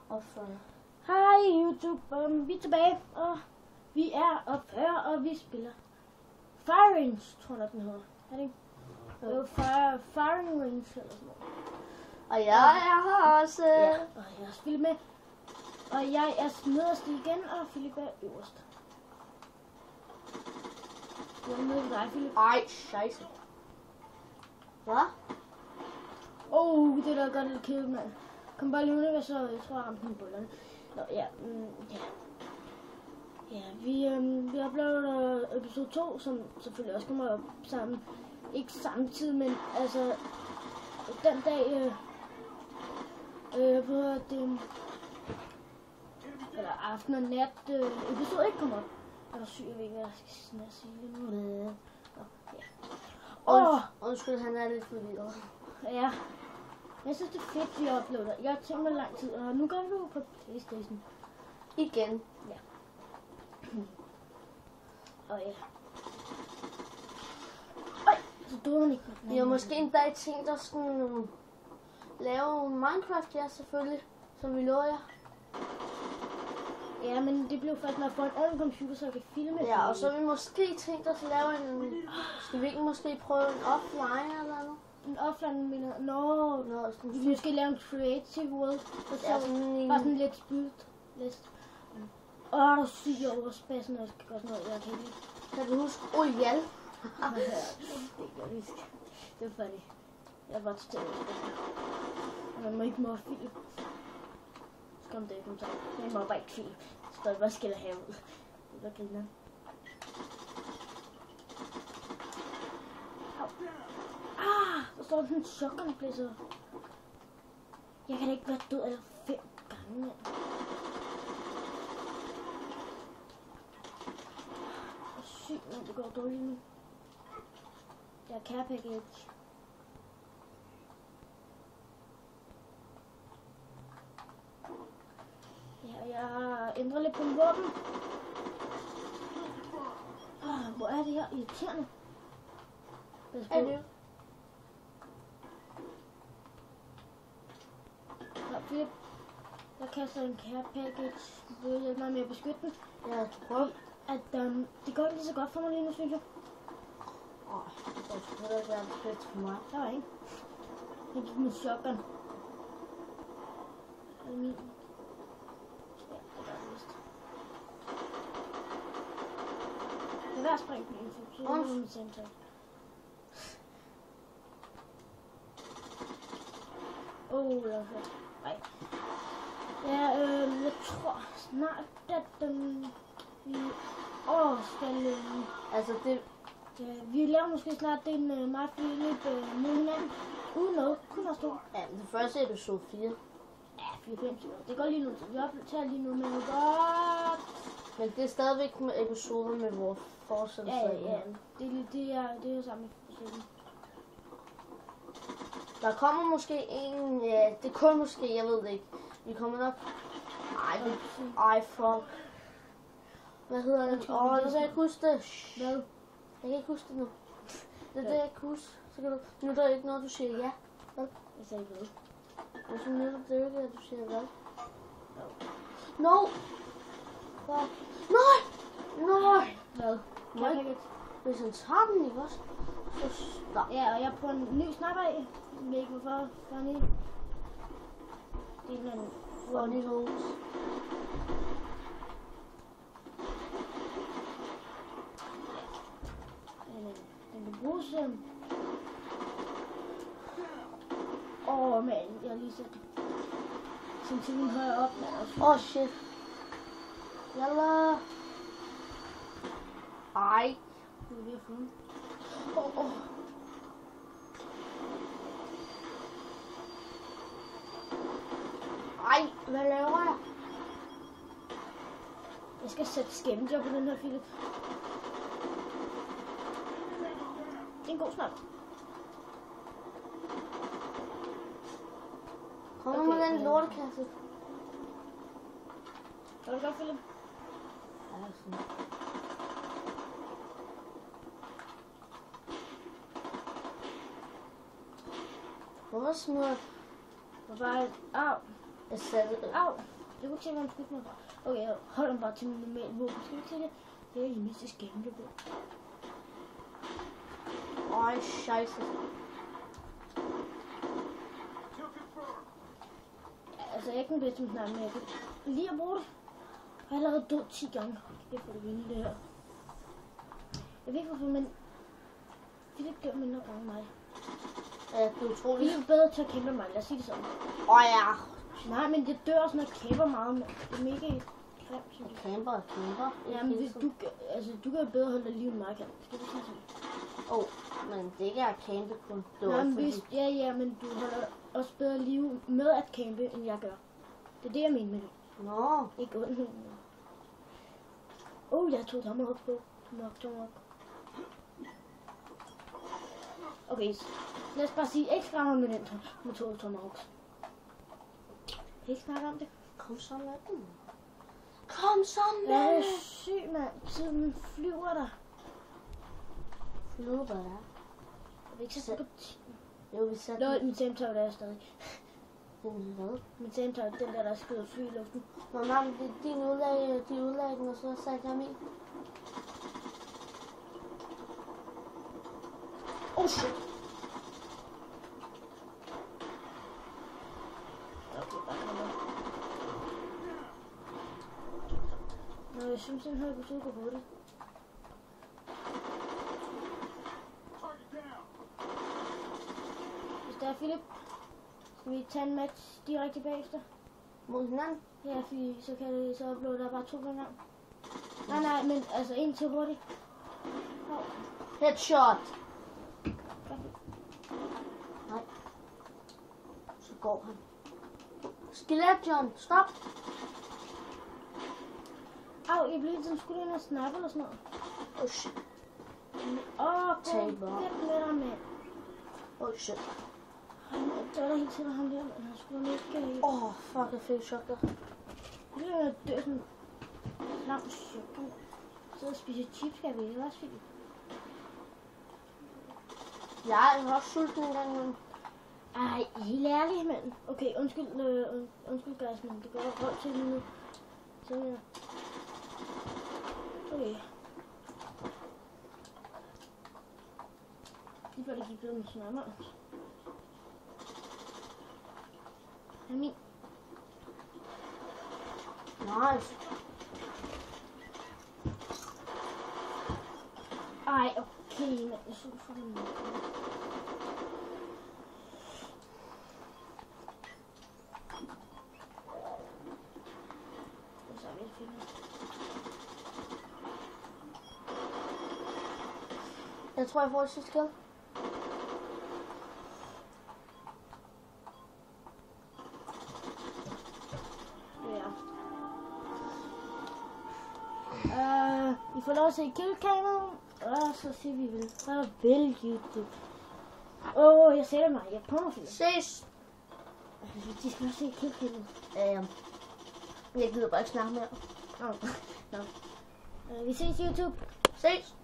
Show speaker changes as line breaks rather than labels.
Opføre.
Hej YouTube, vi er tilbage, og vi er opføre, og vi spiller Fire Rings, tror jeg den hedder. Er det ikke? Fire Rings eller sådan noget.
Og jeg er her også.
Ja, og jeg har spillet med. Og jeg er nederst igen, og Philip er øverst. Jeg er nede ved dig, Philip.
Ej, scheisse. Hvad?
Det der godt lidt kedeligt, mand. Kom bare lige ud, så jeg tror, jeg ramte den i bullerne. Nå, ja. Ja, vi har uploadet episode 2, som selvfølgelig også kommer op sammen. Ikke samtidig, men altså den dag på det eller aften og nat episode ikke kommer op. Er der syg, jeg ved ikke, hvad jeg skal sige lige nu. Ja.
Undskyld, han er lidt forvirret.
Ja. Jeg synes, det er fedt, vi uploader. Jeg har tænkt mig lang tid, og nu går vi på PlayStation.
Igen.
Ja. Og ja. Så døde han ikke.
Vi har måske en dag tænkt os sådan lave Minecraft, ja selvfølgelig, som vi lover jer.
Ja, men det blev først, når jeg får en ordentlig computer, så jeg kan filme.
Ja, og så har vi måske tænkt os at lave en... Skal vi ikke måske prøve en offline eller noget?
En offline, mener jeg.
Sådan
Vi måske lave en creative world. Og så
ja, sådan
bare sådan lidt spydt. Der er syg over spidsen, og jeg skal gøre sådan noget. Jeg kan ikke.
Kan du huske? Ja.
Det kan jeg huske. Det var færdigt. Jeg var til man må ikke mobbe Philip. Så kom det ikke om sig. Jeg mobber ikke Philip. Så står jeg bare skiller herud. Det var griner. Der står sådan en shotgun-blæser. Jeg kan da ikke være død af 5 gange, mand. Det er sygt, men det går dårligt nu. Jeg er care package. Ja, jeg ændrer lidt på min våben. Hvor er det her irriterende?
Er det?
Philip, jeg kaster en care package. Vil du hjælpe mig med at beskytte den?
Ja, prøv.
At det går lige så godt for mig lige nu, synes jeg.
Det skulle ikke være det bedste for mig.
Der var en. Jeg gik med shotgun. Er det min? Ja, det er det vist. Det er værd at springe på en fod, så er det min center. Det var fedt. Nej. Ja, jeg tror snart, at vi skal...
Altså det...
Ja, vi laver måske snart den meget Philip med hinanden. Uden noget. Kun os to.
Ja, men det første episode 4.
Ja, 4-5 det går lige nu. Vi optager lige nu, men godt.
Men det er stadigvæk med episoder med vores fortsættelse.
Ja. Det er samme episode.
Der kommer måske en... Ja, det kun måske, jeg ved det ikke. Vi kommer nok... Ej, fuck. Hvad hedder det? Nu kan jeg ikke huske det.
Hvad?
Jeg kan ikke huske det nu. Det er det, jeg ikke huske. Så kan du... Nu er der ikke noget, du siger ja. Hvad?
Jeg sagde hvad?
Og så nytter det ikke, at du siger hvad. No! Hvad? Nej!
Hvad?
Hvis han tager den, ikke også? Så stop.
Ja, og jeg prøver en ny snapper af. Jeg ved ikke hvorfor. Det er en anden.
Funny holes.
Den kan bruges. Man, jeg har lige sat centimeter højere op.
Shit. Jalla. Ej.
Nu er vi ved at få den.
Ej, hvad laver jeg?
Jeg skal sætte scavenger på den her Philip. Det er en god snap.
Kommer med den lortekasse.
Gør det godt, Philip?
Ja, sådan. Hvorfor smider
Hvorfor? Au.
jeg satte det?
Au. Jeg kunne ikke se, hvad han skudte mig fra. Okay, jeg holder ham bare til min normale våben. Skal vi ikke se det? Det er i mindste skæmpe på.
Øj, scheisse.
Altså, jeg er ikke den bedste med snakken, men jeg kan lige at bruge det. Jeg har allerede død 10 gange. Jeg får det vinde det her. Jeg ved ikke hvorfor, men Philip dør mindre gange end mig.
Ja, det er utroligt.
Vi er bedre til at kæmpe mig, lad os sige det sådan.
Ja.
Nej, men det dør også, når jeg kæmper meget. Men det er mega grimt, synes jeg.
Camper.
Ja, men hvis du kan jo bedre holde dig liv end mig, kan. Skal du sige sådan?
Men det ikke er at campe kun. Det
Nej,
var
men
fordi...
hvis, ja, men du holder også bedre liv med at campe, end jeg gør. Det er det, jeg mener med det.
Nå.
Ikke ondt. Jeg tog tomahawk på. Tomahawk. Okay, lad os bare sige, ikke skræmme med den med 2 tomahawks. Kan ikke snakke om det?
Kom så med den. Kom så med
Jeg er
den.
syg, mand. Tiden flyver der.
Flyver der.
Jeg vil ikke sætte på 10.
Jo, vi satte
Nå, min samtøj der er stadig.
den hvad?
Min samtøj, den der skyder fly i luften.
Nå, nej, men det er din udlag, de udlagde den, og så satte jeg min. Shit.
Okay, bare kom med. Nå, jeg synes, den her episode går hurtigt. Hvis der er Philip, skal vi tage en match direkte bagefter?
Mod hinanden?
Ja, fordi så kan det så uploade der bare 2 gange. Nej, men altså en til hurtigt.
Headshot. Nej. Så går han. Skelet, John. Stop.
Au, jeg blev sådan skudt ind og sniper eller sådan noget.
Shit.
Taber. Væk med dig, mand.
Shit.
Det var der hele tiden ham der, men han skulle ikke...
Fuck, jeg fik chok der.
Det er død sådan... Langt chok. Så spiser chips, skal vi ikke også, Philip?
Jeg er også sulten en gang imellem.
Ej, helt ærligt, mand. Okay, undskyld, guys, men det går godt til nu. Sådan her. Okay. De får det gik bedre med snammer. Det er min.
Nice.
Ej, okay, mand. Jeg så du for det med.
Jeg tror, jeg får et sidste kill.
Ja. Vi får lov at se killcam'et, og så siger vi vel farvel YouTube. Jeg sætter mig. Jeg kommer for det.
Ses.
De skal også se killcam'et.
Jeg gider bare ikke snakke mere.
Vi ses YouTube.
Ses.